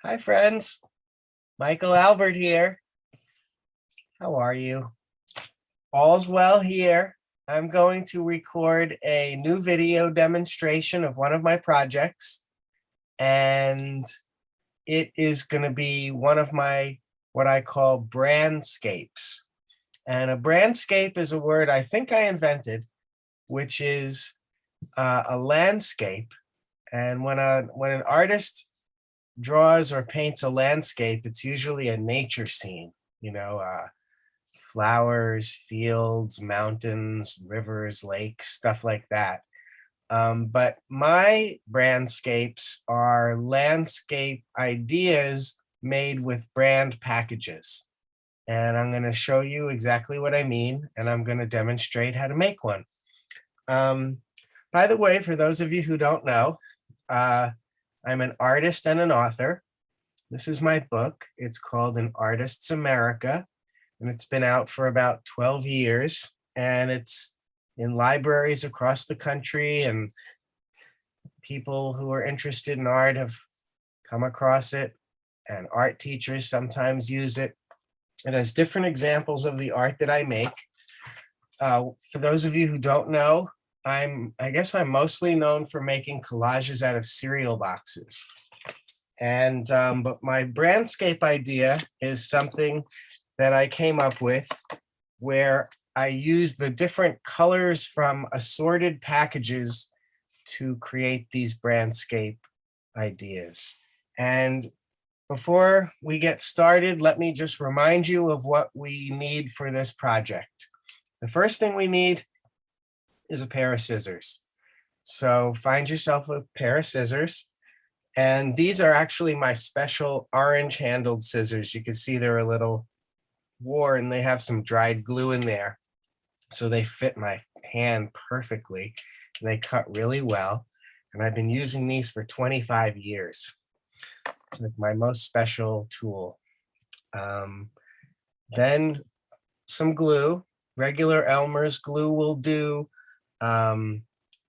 Hi, friends. Michael Albert here. How are you? All's well here. I'm going to record a new video demonstration of one of my projects, and it is going to be one of my what I call Branscapes. And a brandscape is a word I think I invented, which is a landscape. And when an artist draws or paints a landscape, it's usually a nature scene, flowers, fields, mountains, rivers, lakes, stuff like that. But my brandscapes are landscape ideas made with brand packages. And I'm going to show you exactly what I mean, and I'm going to demonstrate how to make one. Um, by the way, for those of you who don't know, uh, I'm an artist and an author. This is my book. It's called An Artist's America, and it's been out for about 12 years, and it's in libraries across the country, and people who are interested in art have come across it, and art teachers sometimes use it. It has different examples of the art that I make. For those of you who don't know, I guess I'm mostly known for making collages out of cereal boxes. And but my brandscape idea is something that I came up with where I use the different colors from assorted packages to create these brandscape ideas. And before we get started, let me just remind you of what we need for this project. The first thing we need is a pair of scissors. So find yourself a pair of scissors. And these are actually my special orange handled scissors. You can see they're a little worn. They have some dried glue in there. So they fit my hand perfectly. And they cut really well. And I've been using these for 25 years. It's like my most special tool. Then some glue. Regular Elmer's glue will do.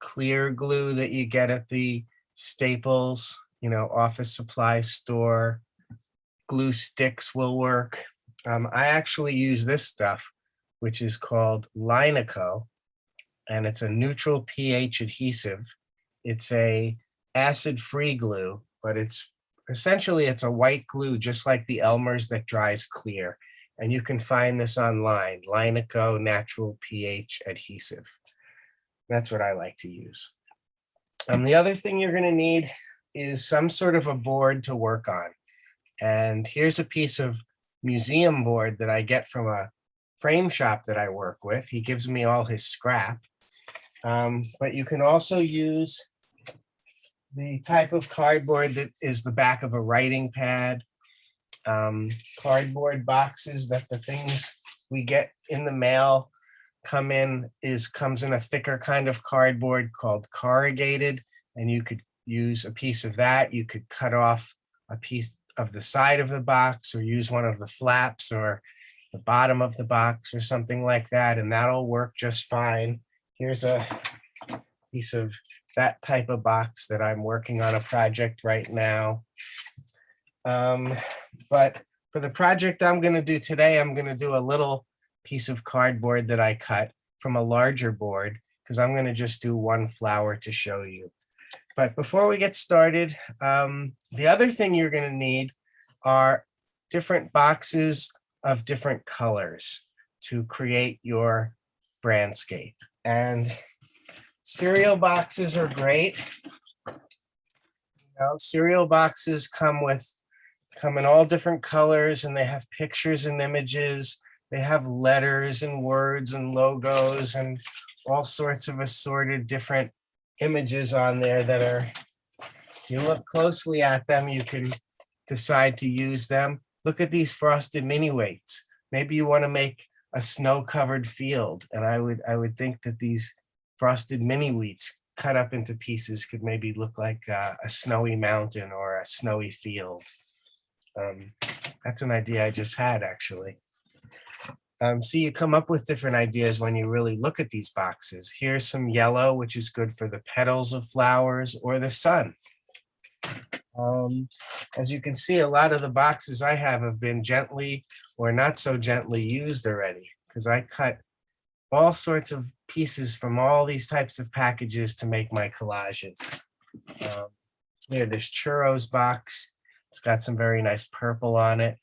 Clear glue that you get at the Staples, office supply store. Glue sticks will work. I actually use this stuff, which is called Linico, and it's a neutral pH adhesive. It's a acid-free glue, but it's a white glue, just like the Elmer's that dries clear. And you can find this online, Linico natural pH adhesive. That's what I like to use. The other thing you're going to need is some sort of a board to work on. And here's a piece of museum board that I get from a frame shop that I work with. He gives me all his scrap. But you can also use the type of cardboard that is the back of a writing pad. Cardboard boxes that the things we get in the mail comes in a thicker kind of cardboard called corrugated, and you could use a piece of that. You could cut off a piece of the side of the box or use one of the flaps or the bottom of the box or something like that, and that'll work just fine. Here's a piece of that type of box that I'm working on a project right now. But for the project I'm going to do today, I'm going to do a little piece of cardboard that I cut from a larger board because I'm going to just do one flower to show you. But before we get started, the other thing you're going to need are different boxes of different colors to create your brandscape. And cereal boxes are great. Cereal boxes come in all different colors, and they have pictures and images. They have letters and words and logos and all sorts of assorted different images on there that are, if you look closely at them, you can decide to use them. Look at these frosted mini wheats. Maybe you want to make a snow-covered field, and I would think that these frosted mini wheats cut up into pieces could maybe look like a snowy mountain or a snowy field. That's an idea I just had, actually. See, you come up with different ideas when you really look at these boxes. Here's some yellow, which is good for the petals of flowers or the sun. Um, as you can see, a lot of the boxes I have been gently or not so gently used already because I cut all sorts of pieces from all these types of packages to make my collages. Um, Here, this churros box. It's got some very nice purple on it.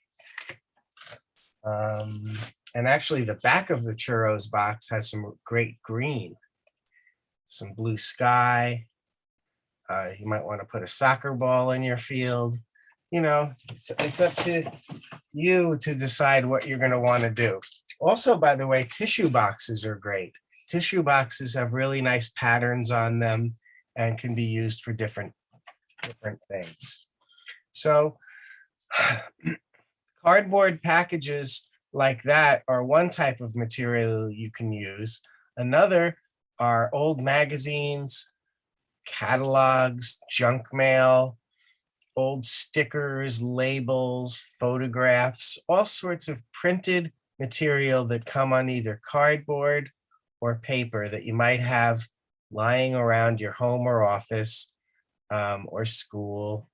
Um, and actually, the back of the churros box has some great green, some blue sky. You might want to put a soccer ball in your field. You know, it's up to you to decide what you're going to want to do. Also, by the way, tissue boxes are great. Tissue boxes have really nice patterns on them and can be used for different things. So cardboard packages like that are one type of material you can use. Another are old magazines, catalogs, junk mail, old stickers, labels, photographs, all sorts of printed material that come on either cardboard or paper that you might have lying around your home or office, or school,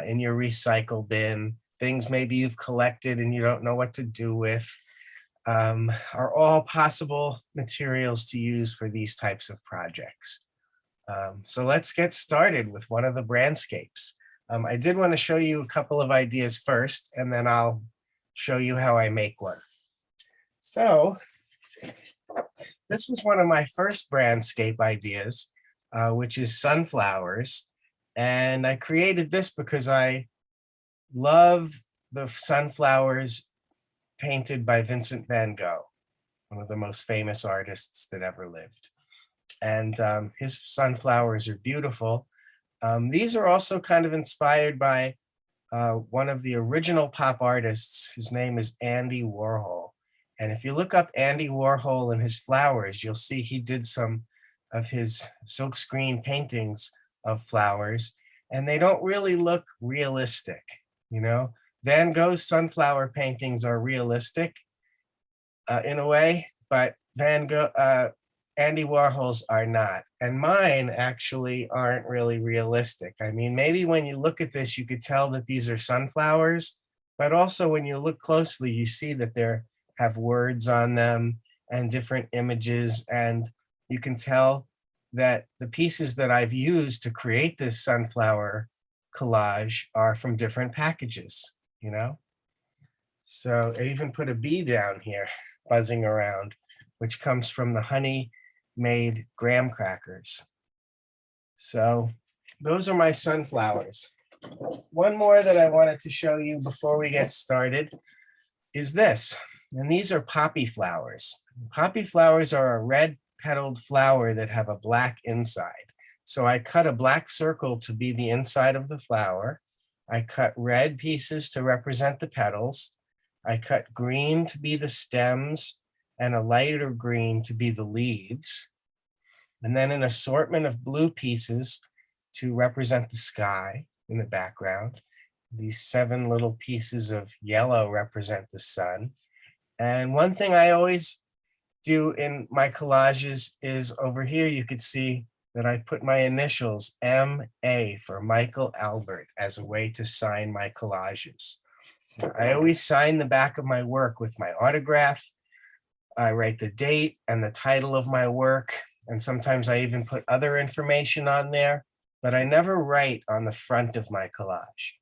in your recycle bin. Things maybe you've collected and you don't know what to do with, are all possible materials to use for these types of projects. So let's get started with one of the Branscapes. I did want to show you a couple of ideas first, and then I'll show you how I make one. So this was one of my first Brandscape ideas, which is sunflowers. And I created this because I love the sunflowers painted by Vincent van Gogh, one of the most famous artists that ever lived. And his sunflowers are beautiful. These are also kind of inspired by one of the original pop artists. His name is Andy Warhol. And if you look up Andy Warhol and his flowers, you'll see he did some of his silkscreen paintings of flowers, and they don't really look realistic, you know? Van Gogh's sunflower paintings are realistic in a way, but Andy Warhol's are not. And mine actually aren't really realistic. I mean, maybe when you look at this, you could tell that these are sunflowers, but also when you look closely, you see that they have words on them and different images. And you can tell that the pieces that I've used to create this sunflower collage are from different packages, you know? So I even put a bee down here buzzing around, which comes from the honey made graham crackers. So those are my sunflowers. One more that I wanted to show you before we get started is this, and these are poppy flowers. Poppy flowers are a red petaled flower that have a black inside. So I cut a black circle to be the inside of the flower. I cut red pieces to represent the petals. I cut green to be the stems and a lighter green to be the leaves. And then an assortment of blue pieces to represent the sky in the background. These 7 little pieces of yellow represent the sun. And one thing I always do in my collages is over here, you could see that I put my initials M.A. for Michael Albert as a way to sign my collages. I always sign the back of my work with my autograph. I write the date and the title of my work, and sometimes I even put other information on there, but I never write on the front of my collage.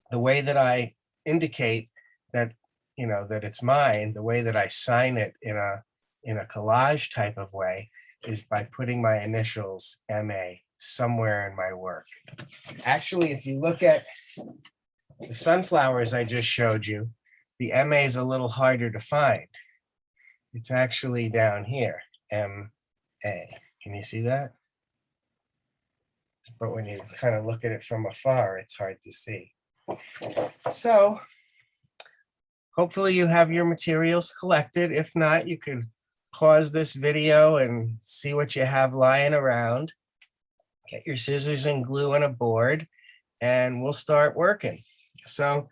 The way that I indicate that, you know, that it's mine, the way that I sign it in a collage type of way is by putting my initials M.A. somewhere in my work. Actually, if you look at the sunflowers I just showed you, the M.A. is a little harder to find. It's actually down here, M.A. Can you see that? But when you kind of look at it from afar, it's hard to see. So hopefully you have your materials collected. If not, you could pause this video and see what you have lying around. Get your scissors and glue and a board, and we'll start working. So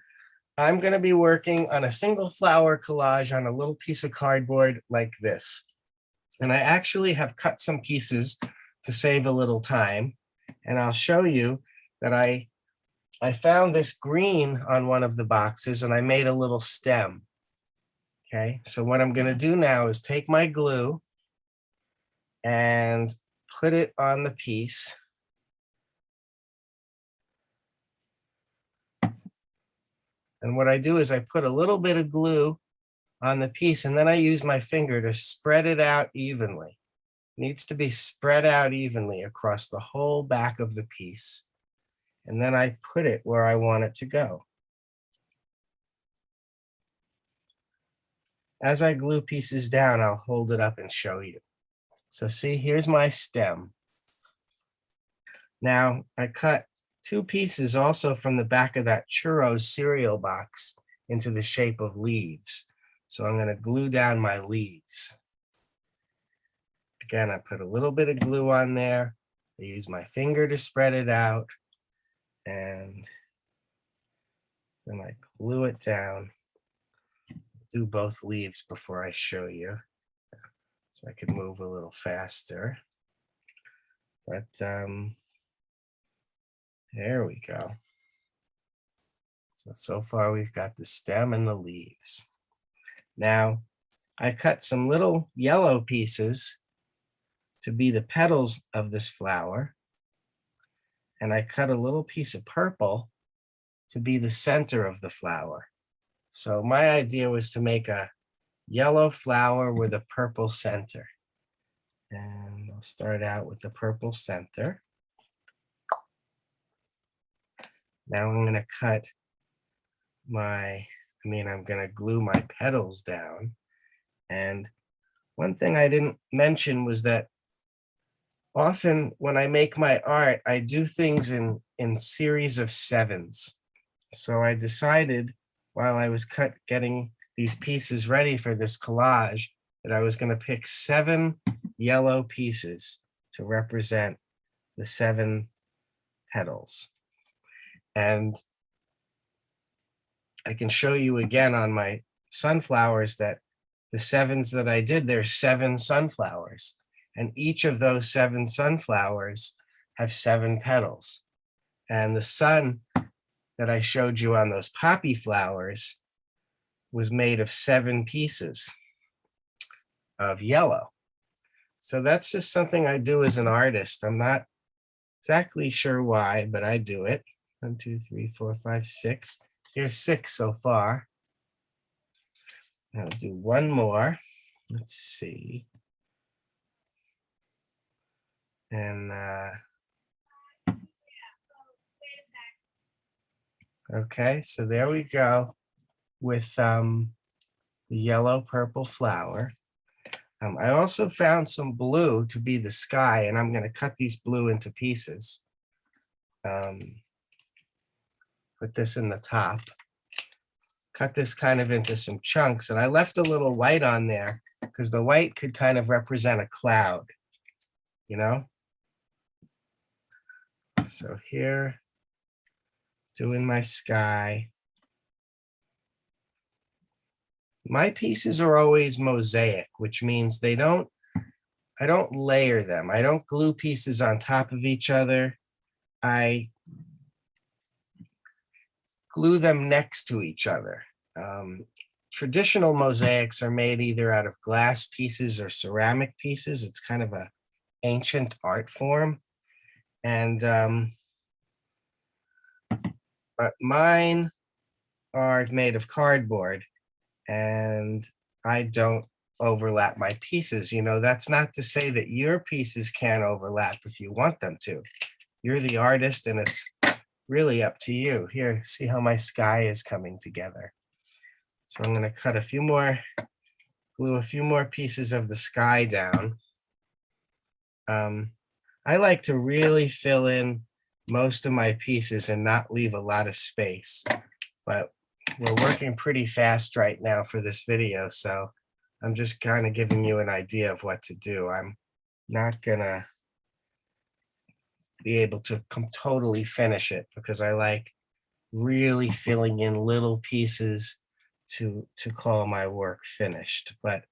I'm going to be working on a single flower collage on a little piece of cardboard like this. And I actually have cut some pieces to save a little time. And I'll show you that I I found this green on one of the boxes and I made a little stem. Okay, so what I'm going to do now is take my glue and put it on the piece. And what I do is I put a little bit of glue on the piece and then I use my finger to spread it out evenly. It needs to be spread out evenly across the whole back of the piece. And then I put it where I want it to go. As I glue pieces down, I'll hold it up and show you. So see, here's my stem. Now I cut 2 pieces also from the back of that churros cereal box into the shape of leaves. So I'm going to glue down my leaves. Again, I put a little bit of glue on there. I use my finger to spread it out, and then I glue it down. Do both leaves before I show you, so I can move a little faster. But there we go. So far we've got the stem and the leaves. Now I cut some little yellow pieces to be the petals of this flower, and I cut a little piece of purple to be the center of the flower. So my idea was to make a yellow flower with a purple center. And I'll start out with the purple center. Now I'm going to cut I'm going to glue my petals down. And one thing I didn't mention was that often when I make my art, I do things in series of 7s. So I decided while I was getting these pieces ready for this collage that I was going to pick 7 yellow pieces to represent the 7 petals. And I can show you again on my sunflowers that the 7s that I did, there's 7 sunflowers. And each of those 7 sunflowers have 7 petals. And the sun that I showed you on those poppy flowers was made of 7 pieces of yellow. So that's just something I do as an artist. I'm not exactly sure why, but I do it. 1, 2, 3, 4, 5, 6. Here's 6 so far. I'll do one more. Let's see. And okay, so there we go with the yellow purple flower. I also found some blue to be the sky, and I'm going to cut these blue into pieces. Put this in the top. Cut this kind of into some chunks, and I left a little white on there because the white could kind of represent a cloud, you know? So here, doing my sky. My pieces are always mosaic, which means I don't layer them. I don't glue pieces on top of each other. I glue them next to each other. Traditional mosaics are made either out of glass pieces or ceramic pieces. It's kind of an ancient art form. And but mine are made of cardboard, and I don't overlap my pieces. You know, that's not to say that your pieces can't overlap if you want them to. You're the artist, and it's really up to you. Here, see how my sky is coming together. So I'm going to cut glue a few more pieces of the sky down. I like to really fill in most of my pieces and not leave a lot of space, but we're working pretty fast right now for this video, so I'm just kind of giving you an idea of what to do. I'm not gonna be able to totally finish it because I like really filling in little pieces to call my work finished. But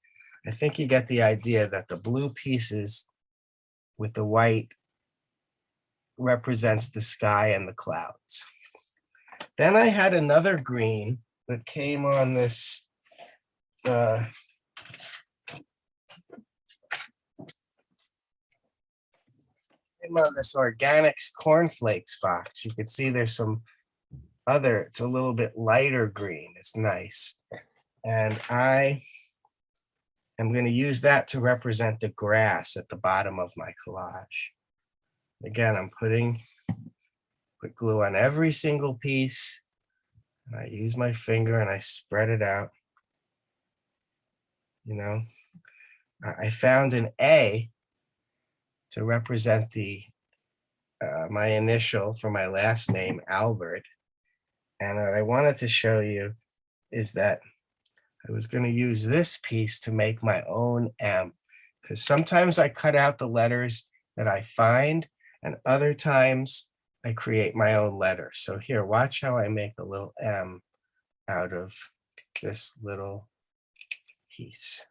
I think you get the idea that the blue pieces with the white represents the sky and the clouds. Then I had another green that came on this uh, organics cornflakes box. You can see there's some other, it's a little bit lighter green. It's nice. And I am going to use that to represent the grass at the bottom of my collage. Again, I'm put glue on every single piece. And I use my finger and I spread it out. You know, I found an A to represent the my initial for my last name, Albert. And what I wanted to show you is that I was going to use this piece to make my own M, because sometimes I cut out the letters that I find, and other times I create my own letters. So here, watch how I make a little M out of this little piece.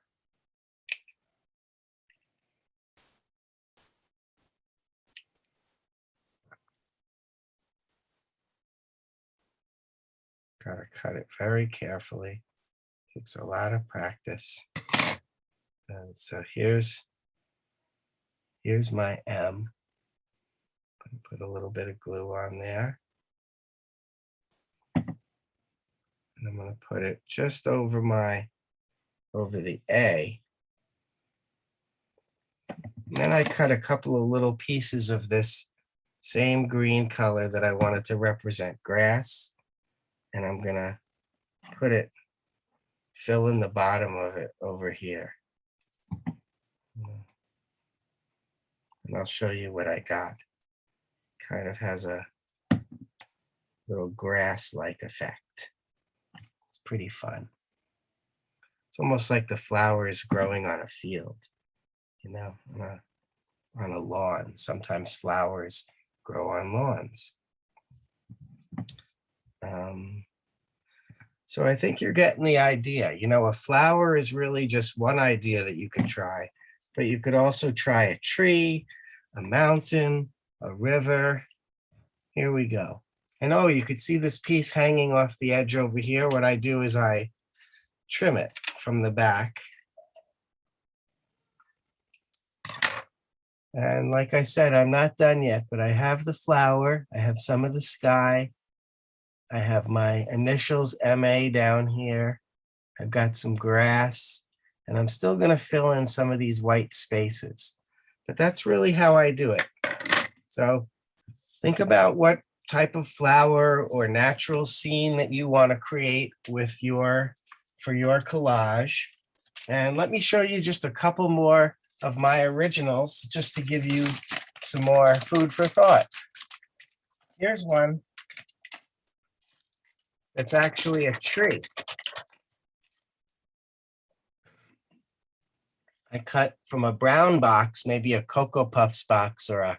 Gotta cut it very carefully. Takes a lot of practice. And so here's my M. Put a little bit of glue on there. And I'm gonna put it just over the A. And then I cut a couple of little pieces of this same green color that I wanted to represent grass. And I'm gonna fill in the bottom of it over here. And I'll show you what I got. Kind of has a little grass-like effect. It's pretty fun. It's almost like the flowers growing on a field, you know, on a lawn. Sometimes flowers grow on lawns. So I think you're getting the idea. You know, a flower is really just one idea that you can try, but you could also try a tree, a mountain, a river. Here we go. And oh, you could see this piece hanging off the edge over here. What I do is I trim it from the back. And like I said, I'm not done yet, but I have the flower. I have some of the sky. I have my initials MA down here. I've got some grass, and I'm still going to fill in some of these white spaces. But that's really how I do it. So think about what type of flower or natural scene that you want to create for your collage. And let me show you just a couple more of my originals just to give you some more food for thought. Here's one. It's actually a tree. I cut from a brown box, maybe a Cocoa Puffs box or a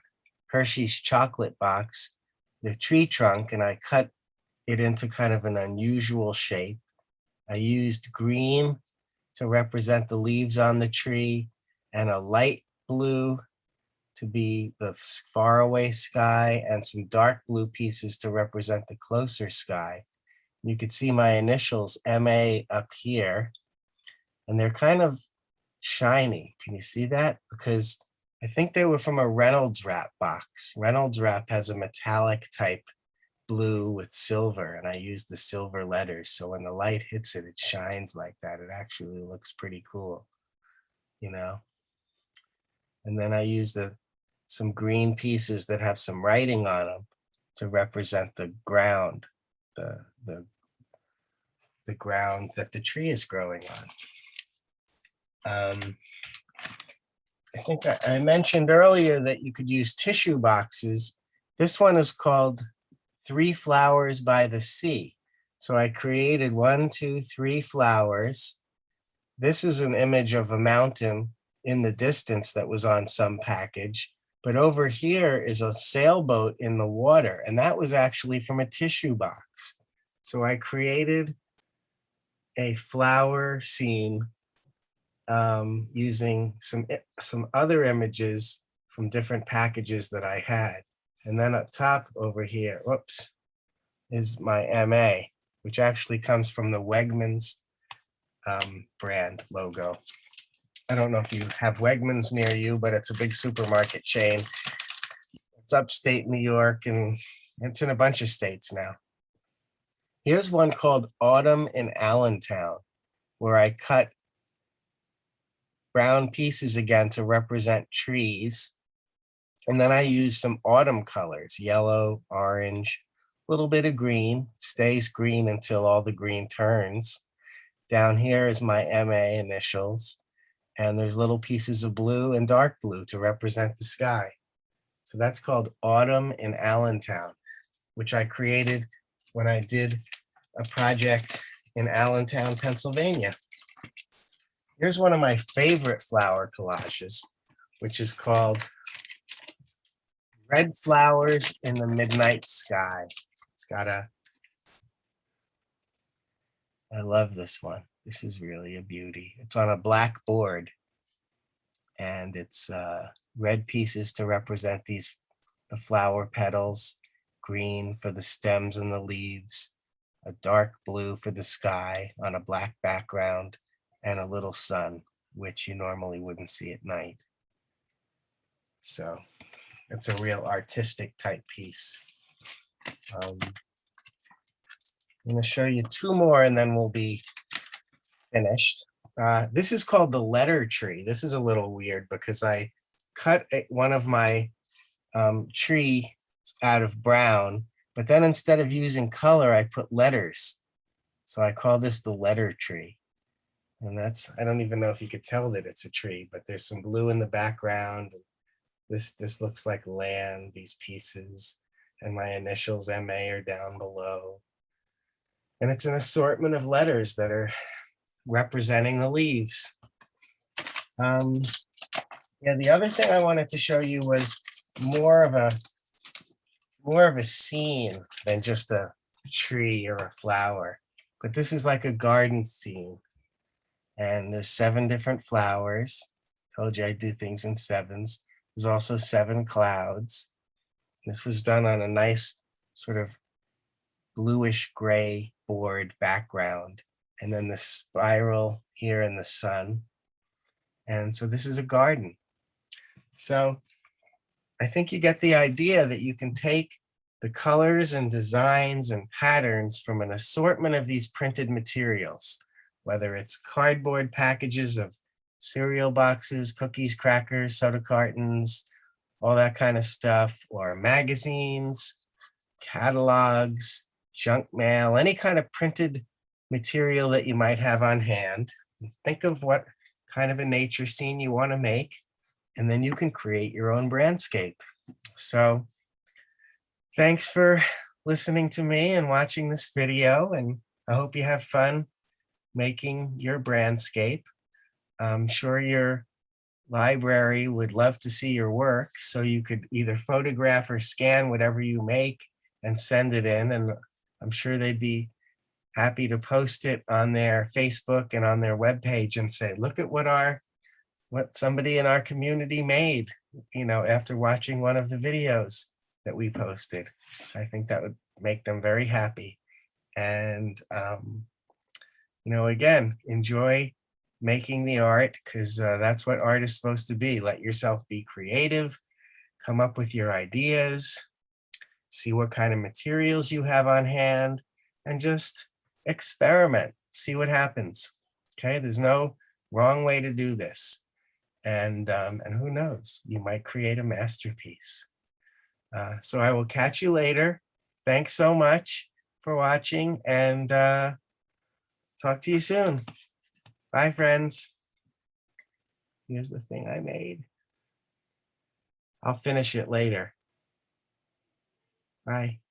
Hershey's chocolate box, the tree trunk, and I cut it into kind of an unusual shape. I used green to represent the leaves on the tree and a light blue to be the faraway sky and some dark blue pieces to represent the closer sky. You could see my initials MA up here, and they're kind of shiny. Can you see that? Because I think they were from a Reynolds Wrap box. Reynolds Wrap has a metallic type blue with silver, and I used the silver letters. So when the light hits it, it shines like that. It actually looks pretty cool, you know? And then I used some green pieces that have some writing on them to represent the ground, the ground that the tree is growing on. I think I mentioned earlier that you could use tissue boxes. This one is called 3 Flowers by the Sea. So I created 1, 2, 3 flowers. This is an image of a mountain in the distance that was on some package. But over here is a sailboat in the water, and that was actually from a tissue box. So I created a flower scene using some other images from different packages that I had. And then up top over here, whoops, is my MA, which actually comes from the Wegmans brand logo. I don't know if you have Wegmans near you, but it's a big supermarket chain. It's upstate New York, and it's in a bunch of states now. Here's one called Autumn in Allentown, where I cut brown pieces again to represent trees. And then I use some autumn colors, yellow, orange, a little bit of green. It stays green until all the green turns. Down here is my MA initials, and there's little pieces of blue and dark blue to represent the sky. So that's called Autumn in Allentown, which I created when I did a project in Allentown, Pennsylvania. Here's one of my favorite flower collages, which is called Red Flowers in the Midnight Sky. It's got I love this one. This is really a beauty. It's on a black board, and it's red pieces to represent the flower petals, green for the stems and the leaves, a dark blue for the sky on a black background, and a little sun, which you normally wouldn't see at night. So it's a real artistic type piece. I'm going to show you two more and then we'll be finished. This is called the letter tree. This is a little weird because I cut one of my tree out of brown, but then instead of using color, I put letters. So I call this the letter tree. And I don't even know if you could tell that it's a tree, but there's some blue in the background. This looks like land, these pieces, and my initials MA are down below. And it's an assortment of letters that are representing the leaves. Yeah, the other thing I wanted to show you was more of a scene than just a tree or a flower. But this is like a garden scene. And there's 7 different flowers. Told you I do things in sevens. There's also 7 clouds. This was done on a nice sort of bluish gray board background. And then the spiral here in the sun. And so this is a garden. So I think you get the idea that you can take the colors and designs and patterns from an assortment of these printed materials, whether it's cardboard packages of cereal boxes, cookies, crackers, soda cartons, all that kind of stuff, or magazines, catalogs, junk mail, any kind of printed material that you might have on hand. Think of what kind of a nature scene you want to make, and then you can create your own brandscape. So thanks for listening to me and watching this video, and I hope you have fun making your brandscape. I'm sure your library would love to see your work, so you could either photograph or scan whatever you make and send it in, and I'm sure they'd be happy to post it on their Facebook and on their webpage and say, look at what somebody in our community made, after watching one of the videos that we posted. I think that would make them very happy. And, again, enjoy making the art, because that's what art is supposed to be. Let yourself be creative, come up with your ideas, see what kind of materials you have on hand, and just experiment, see what happens. Okay, there's no wrong way to do this. And who knows, you might create a masterpiece. So I will catch you later. Thanks so much for watching, and talk to you soon. Bye, friends. Here's the thing I made. I'll finish it later. Bye.